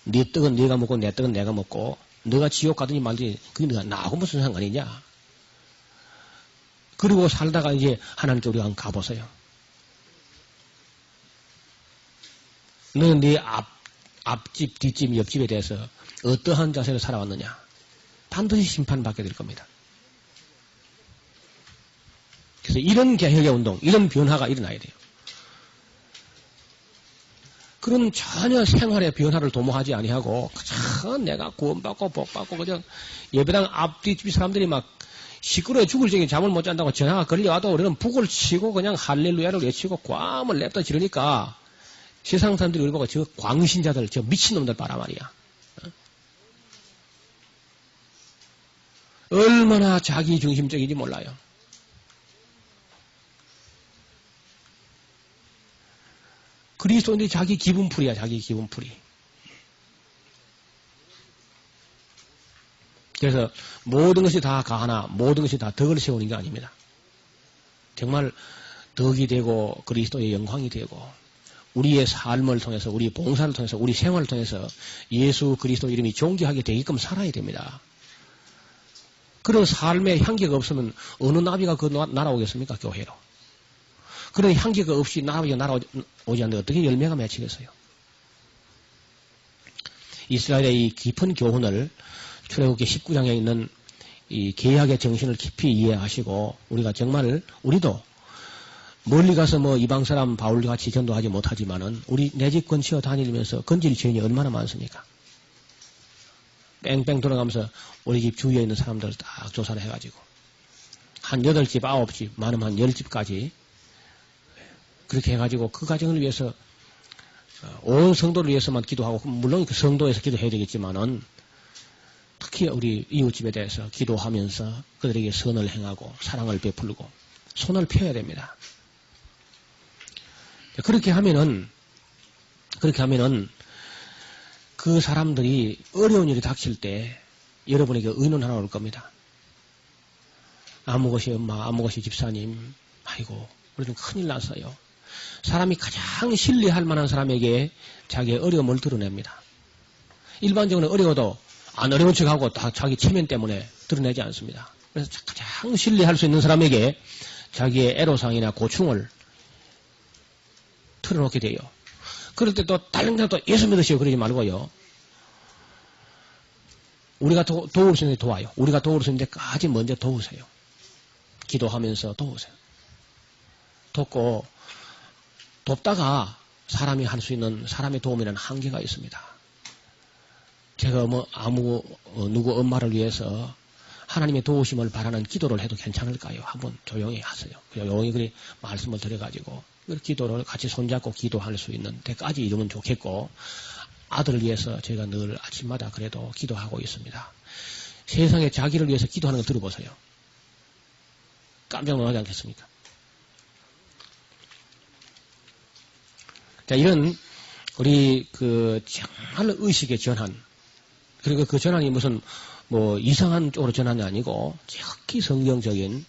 네 떡은 네가 먹고 내 떡은 내가 먹고 너가 지옥 가든지 말든지 그게 나하고 무슨 상관이냐. 그리고 살다가 이제 하나님께 우리가 한번 가보세요. 너는 네 앞집, 뒷집, 옆집에 대해서 어떠한 자세로 살아왔느냐. 반드시 심판받게 될 겁니다. 그래서 이런 개혁의 운동, 이런 변화가 일어나야 돼요. 그런 전혀 생활의 변화를 도모하지 아니하고 그저 내가 구원받고 복받고 그냥 예배당 앞뒤집 사람들이 막 시끄러워 죽을 정에 잠을 못 잔다고 전화가 걸려와도 우리는 북을 치고 그냥 할렐루야를 외치고 꽝을 냅다 지르니까 세상 사람들이 우리 보고 저 광신자들, 저 미친놈들 봐라 말이야. 얼마나 자기 중심적인지 몰라요. 그리스도인들이 자기 기분풀이야, 자기 기분풀이. 그래서 모든 것이 다 가하나 모든 것이 다 덕을 세우는 게 아닙니다. 정말 덕이 되고 그리스도의 영광이 되고 우리의 삶을 통해서, 우리 봉사를 통해서, 우리 생활을 통해서 예수 그리스도 이름이 존귀하게 되게끔 살아야 됩니다. 그런 삶의 향기가 없으면 어느 나비가 그 날아오겠습니까? 교회로. 그런 향기가 없이 나비가 날아오지 않는데 어떻게 열매가 맺히겠어요? 이스라엘의 이 깊은 교훈을 출애굽기 19장에 있는 이 계약의 정신을 깊이 이해하시고 우리가 정말 우리도 멀리 가서 뭐 이방 사람 바울같이 전도하지 못하지만은 우리 내 집 근처 다니면서 건질 죄인이 얼마나 많습니까? 뺑뺑 돌아가면서 우리 집 주위에 있는 사람들을 딱 조사를 해가지고 한 8집, 9집, 많으면 한 10집까지 그렇게 해가지고 그 가정을 위해서 온 성도를 위해서만 기도하고 물론 그 성도에서 기도해야 되겠지만은 특히 우리 이웃집에 대해서 기도하면서 그들에게 선을 행하고 사랑을 베풀고 손을 펴야 됩니다. 그렇게 하면은 그 사람들이 어려운 일이 닥칠 때 여러분에게 의논 하나 올 겁니다. 아무것이 엄마, 아무것이 집사님, 아이고, 우리 좀 큰일 났어요. 사람이 가장 신뢰할 만한 사람에게 자기의 어려움을 드러냅니다. 일반적으로 어려워도 안 어려운 척하고 다 자기 체면 때문에 드러내지 않습니다. 그래서 가장 신뢰할 수 있는 사람에게 자기의 애로사항이나 고충을 털어놓게 돼요. 그럴 때 또 다른 데또 예수 믿으시오 그러지 말고요. 우리가 도울 수 있는 데 도와요. 우리가 도울 수 있는 데까지 먼저 도우세요. 기도하면서 도우세요. 돕고 돕다가 사람이 할 수 있는 사람의 도움에는 한계가 있습니다. 제가 누구 엄마를 위해서 하나님의 도우심을 바라는 기도를 해도 괜찮을까요? 한번 조용히 하세요. 조용히 그리 말씀을 드려가지고 기도를 같이 손잡고 기도할 수 있는 데까지 이루면 좋겠고, 아들을 위해서 제가 늘 아침마다 그래도 기도하고 있습니다. 세상에 자기를 위해서 기도하는 거 들어보세요. 깜짝 놀라지 않겠습니까? 자, 이런 우리 정말 의식의 전환, 그리고 그 전환이 무슨 이상한 쪽으로 전환이 아니고 정확히 성경적인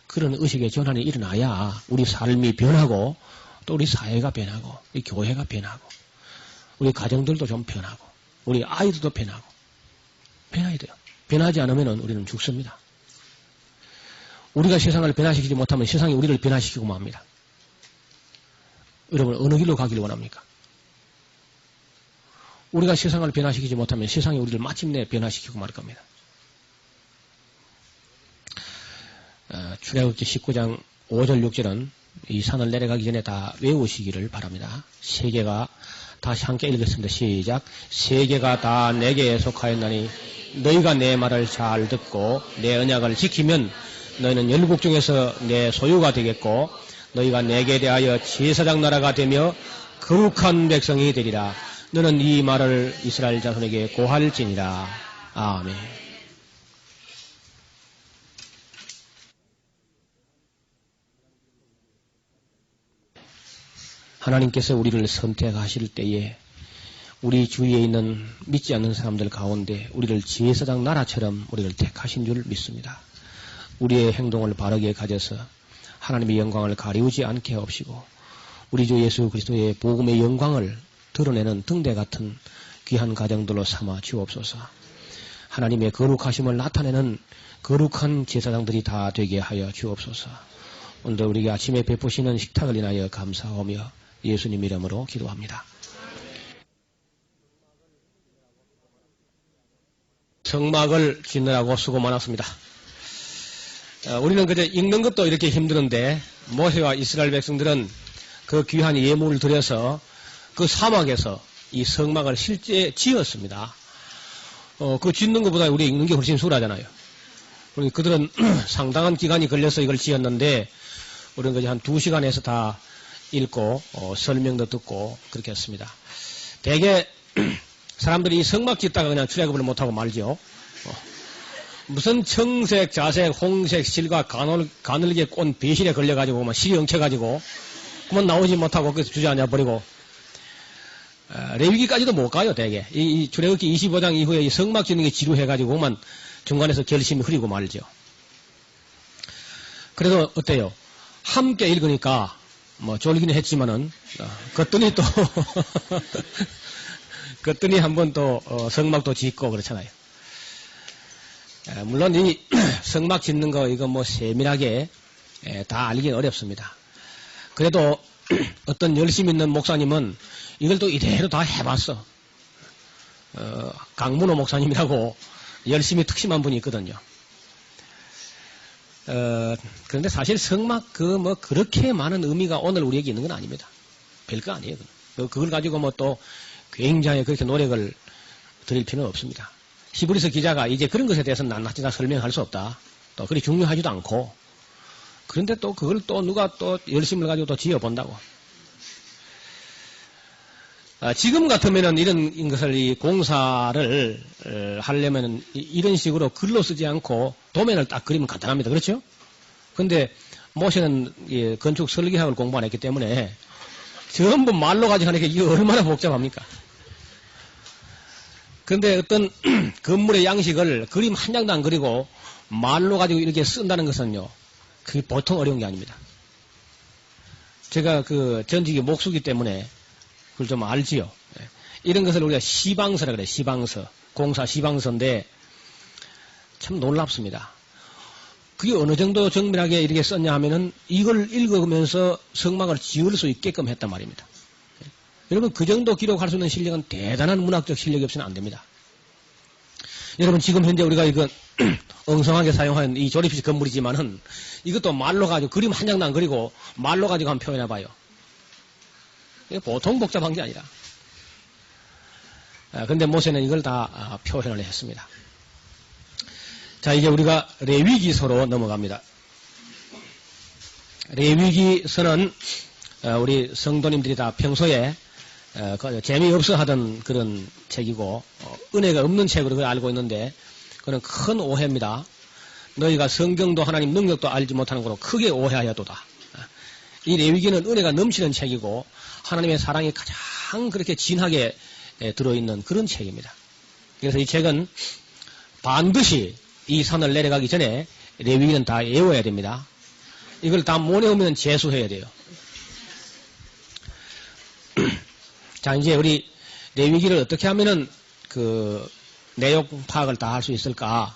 그런 의식의 전환이 일어나야 우리 삶이 변하고 또 우리 사회가 변하고 우리 교회가 변하고 우리 가정들도 좀 변하고 우리 아이들도 변하고 변해야 돼요. 변하지 않으면 우리는 죽습니다. 우리가 세상을 변화시키지 못하면 세상이 우리를 변화시키고 맙니다. 여러분 어느 길로 가기를 원합니까? 우리가 세상을 변화시키지 못하면 세상이 우리를 마침내 변화시키고 말 겁니다. 출애굽기 19장 5절 6절은 이 산을 내려가기 전에 다 외우시기를 바랍니다. 세계가 다시 함께 읽겠습니다. 시작. 세계가 다 내게 속하였나니 너희가 내 말을 잘 듣고 내 언약을 지키면 너희는 열국 중에서 내 소유가 되겠고 너희가 내게 대하여 제사장 나라가 되며 거룩한 백성이 되리라. 너는 이 말을 이스라엘 자손에게 고할지니라. 아멘. 하나님께서 우리를 선택하실 때에 우리 주위에 있는 믿지 않는 사람들 가운데 우리를 제사장 나라처럼 우리를 택하신 줄 믿습니다. 우리의 행동을 바르게 가져서 하나님의 영광을 가리우지 않게 하옵시고 우리 주 예수 그리스도의 복음의 영광을 드러내는 등대 같은 귀한 가정들로 삼아 주옵소서. 하나님의 거룩하심을 나타내는 거룩한 제사장들이 다 되게 하여 주옵소서. 오늘도 우리에게 아침에 베푸시는 식탁을 인하여 감사하며 예수님 이름으로 기도합니다. 성막을 짓느라고 수고 많았습니다. 우리는 그저 읽는 것도 이렇게 힘드는데 모세와 이스라엘 백성들은 그 귀한 예물을 들여서 그 사막에서 이 성막을 실제 지었습니다. 그 짓는 것보다 우리 읽는 게 훨씬 수월하잖아요. 그들은 상당한 기간이 걸려서 이걸 지었는데 우리는 그저 한 2시간에서 다 읽고 설명도 듣고 그렇게 했습니다. 대개 사람들이 이 성막 짓다가 그냥 출애굽을 못하고 말죠. 무슨 청색, 자색, 홍색, 실과 가늘게 꼰 배실에 걸려가지고 막 실이 엉켜가지고 그만 나오지 못하고 그래서 주저앉아 버리고 레위기까지도 못 가요. 대개 이 출애굽기 25장 이후에 이 성막 짓는 게 지루해가지고만 중간에서 결심이 흐리고 말죠. 그래도 어때요? 함께 읽으니까 졸기는 했지만은 걷더니 또 걷더니 한번 또 성막도 짓고 그렇잖아요. 물론 이 성막 짓는 거 이거 세밀하게 다 알기는 어렵습니다. 그래도 어떤 열심 있는 목사님은 이걸 또 이대로 다 해봤어. 강문호 목사님이라고 열심히 특심한 분이 있거든요. 그런데 사실 성막 그렇게 많은 의미가 오늘 우리에게 있는 건 아닙니다. 별거 아니에요. 그걸 가지고 또 굉장히 그렇게 노력을 드릴 필요는 없습니다. 히브리서 기자가 이제 그런 것에 대해서는 낱낱이 설명할 수 없다. 또 그리 중요하지도 않고. 그런데 또 그걸 또 누가 또 열심을 가지고 또 지어본다고. 지금 같으면은 이런 것을 이 공사를 하려면은 이런 식으로 글로 쓰지 않고 도면을 딱 그리면 간단합니다. 그렇죠? 근데 모세는 건축 설계학을 공부 안 했기 때문에 전부 말로 가지고 하니까 이게 얼마나 복잡합니까? 근데 어떤 건물의 양식을 그림 한 장도 안 그리고 말로 가지고 이렇게 쓴다는 것은요, 그게 보통 어려운 게 아닙니다. 제가 그 전직이 목수기 때문에 그걸 좀 알지요. 이런 것을 우리가 시방서라 그래요. 시방서. 공사 시방서인데 참 놀랍습니다. 그게 어느 정도 정밀하게 이렇게 썼냐 하면은 이걸 읽으면서 성막을 지을 수 있게끔 했단 말입니다. 여러분 그 정도 기록할 수 있는 실력은 대단한 문학적 실력이 없이는 안 됩니다. 여러분 지금 현재 우리가 이거 엉성하게 사용하는 이 조립식 건물이지만은 이것도 말로 가지고 그림 한 장도 안 그리고 말로 가지고 한번 표현해 봐요. 이게 보통 복잡한 게 아니라. 근데 모세는 이걸 다 표현을 했습니다. 자, 이제 우리가 레위기서로 넘어갑니다. 레위기서는 우리 성도님들이 다 평소에 재미없어 하던 그런 책이고 은혜가 없는 책으로 그걸 알고 있는데 그건 큰 오해입니다. 너희가 성경도 하나님 능력도 알지 못하는 거로 크게 오해하여도다. 이 레위기는 은혜가 넘치는 책이고 하나님의 사랑이 가장 그렇게 진하게 들어있는 그런 책입니다. 그래서 이 책은 반드시 이 산을 내려가기 전에 레위기는 다 외워야 됩니다. 이걸 다 못 외우면 재수해야 돼요. 자, 이제 우리 레위기를 어떻게 하면은 그 내용 파악을 다 할 수 있을까?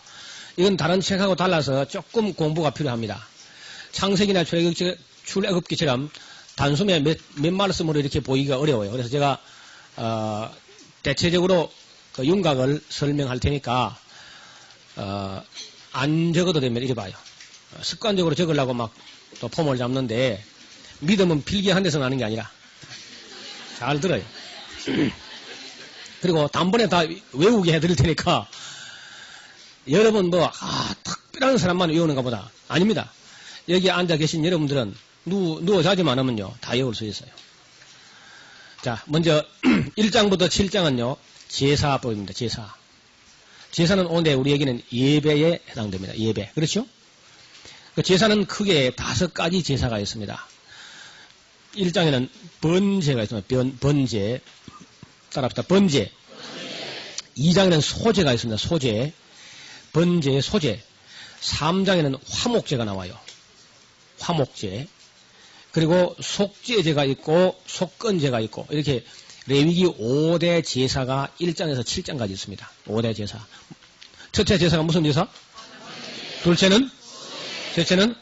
이건 다른 책하고 달라서 조금 공부가 필요합니다. 창세기나 출애굽기처럼 단숨에 몇 말씀으로 이렇게 보기가 어려워요. 그래서 제가 대체적으로 그 윤곽을 설명할 테니까 안 적어도 되면 이래 봐요. 습관적으로 적으려고 막 또 폼을 잡는데 믿음은 필기 한 데서 나는 게 아니라 잘 들어요. 그리고 단번에 다 외우게 해드릴 테니까 여러분 특별한 사람만 외우는가 보다. 아닙니다. 여기 앉아 계신 여러분들은 누워 자지만 않으면요 다 외울 수 있어요. 자, 먼저 1장부터 7장은요 제사법입니다. 제사는 오늘 우리에게는 예배에 해당됩니다. 예배. 그렇죠? 그 제사는 크게 5가지 제사가 있습니다. 1장에는 번제가 있습니다. 번제. 따라합시다. 번제. 2장에는 소제가 있습니다. 소제. 번제, 소제. 3장에는 화목제가 나와요. 화목제. 그리고 속죄제가 있고 속건제가 있고 이렇게 레위기 5대 제사가 1장에서 7장까지 있습니다. 5대 제사. 첫째 제사가 무슨 제사? 둘째는? 셋째는?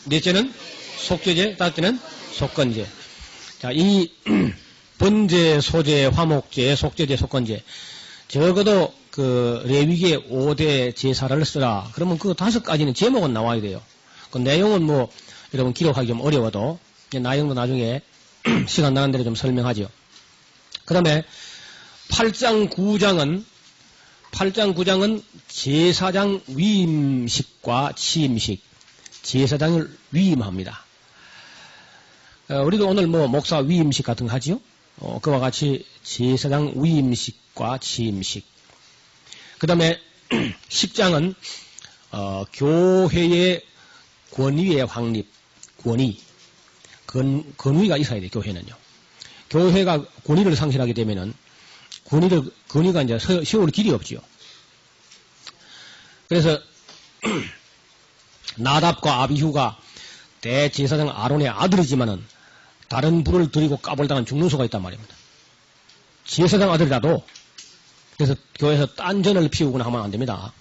넷째는? 속죄제. 다섯째는? 속건제. 자, 이 번제, 소제, 화목제, 속죄제, 속건제. 적어도 그 레위기의 5대 제사를 쓰라. 그러면 그 5가지는 제목은 나와야 돼요. 그 내용은 뭐 여러분 기록하기 좀 어려워도 내용도 나중에 시간 나는 대로 좀 설명하죠. 그 다음에 8장 9장은 제사장 위임식과 취임식. 제사장을 위임합니다. 우리도 오늘 뭐 목사 위임식 같은 거 하지요? 그와 같이 제사장 위임식과 취임식. 그 다음에 10장은 교회의 권위의 확립. 권위가 있어야 돼요. 교회는요. 교회가 권위를 상실하게 되면은 권위가 이제 세울 길이 없지요. 그래서 나답과 아비후가 대제사장 아론의 아들이지만은 다른 불을 들이고 까불다간 죽는 수가 있단 말입니다. 제사장 아들이라도 그래서 교회에서 딴전을 피우거나 하면 안 됩니다.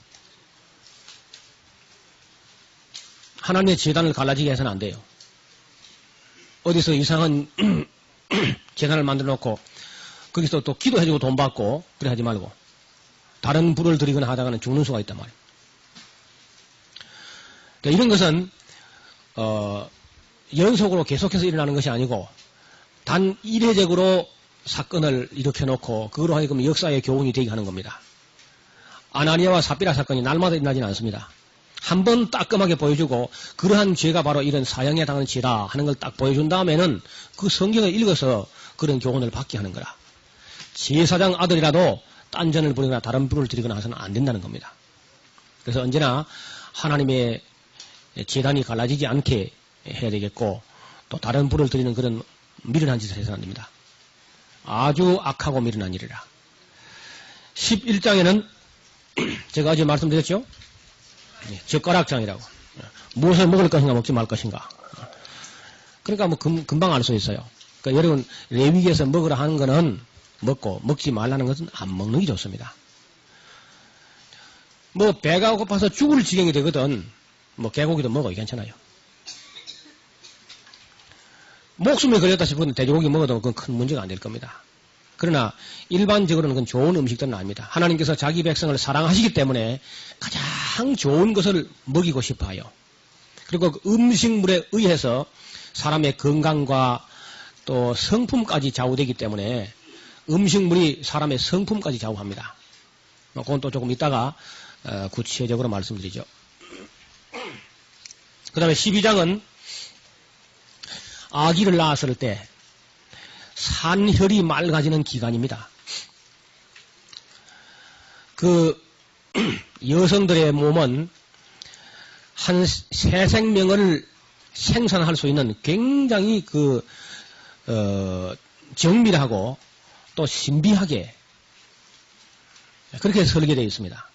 하나님의 제단을 갈라지게 해서는 안 돼요. 어디서 이상한 재단을 만들어 놓고 거기서 또 기도해주고 돈 받고 그래 하지 말고 다른 불을 들이거나 하다가는 죽는 수가 있단 말이에요. 그러니까 이런 것은 연속으로 계속해서 일어나는 것이 아니고 단 이례적으로 사건을 일으켜놓고 그거로 하여금 역사의 교훈이 되게 하는 겁니다. 아나니아와 삽비라 사건이 날마다 일어나지는 않습니다. 한 번 따끔하게 보여주고 그러한 죄가 바로 이런 사형에 당하는 죄다 하는 걸 딱 보여준 다음에는 그 성경을 읽어서 그런 교훈을 받게 하는 거라. 제사장 아들이라도 딴전을 부리거나 다른 불을 들이거나 해서는 안 된다는 겁니다. 그래서 언제나 하나님의 재단이 갈라지지 않게 해야 되겠고, 또 다른 불을 들이는 그런 미련한 짓을 해서는 안 됩니다. 아주 악하고 미련한 일이라. 11장에는 제가 어제 말씀드렸죠? 젓가락장이라고. 무엇을 먹을 것인가 먹지 말 것인가. 그러니까 뭐 금방 알 수 있어요. 그러니까 여러분 레위기에서 먹으라 하는 거는 먹고 먹지 말라는 것은 안 먹는 게 좋습니다. 뭐 배가 고파서 죽을 지경이 되거든 뭐 개고기도 먹어요. 괜찮아요. 목숨이 걸렸다 싶으면 돼지고기 먹어도 그건 큰 문제가 안 될 겁니다. 그러나 일반적으로는 그건 좋은 음식들은 아닙니다. 하나님께서 자기 백성을 사랑하시기 때문에 가장 좋은 것을 먹이고 싶어요. 그리고 그 음식물에 의해서 사람의 건강과 또 성품까지 좌우되기 때문에 음식물이 사람의 성품까지 좌우합니다. 그건 또 조금 이따가 구체적으로 말씀드리죠. 그 다음에 12장은 아기를 낳았을 때 산혈이 맑아지는 기간입니다. 그 여성들의 몸은 한 새 생명을 생산할 수 있는 굉장히 정밀하고 또 신비하게 그렇게 설계되어 있습니다.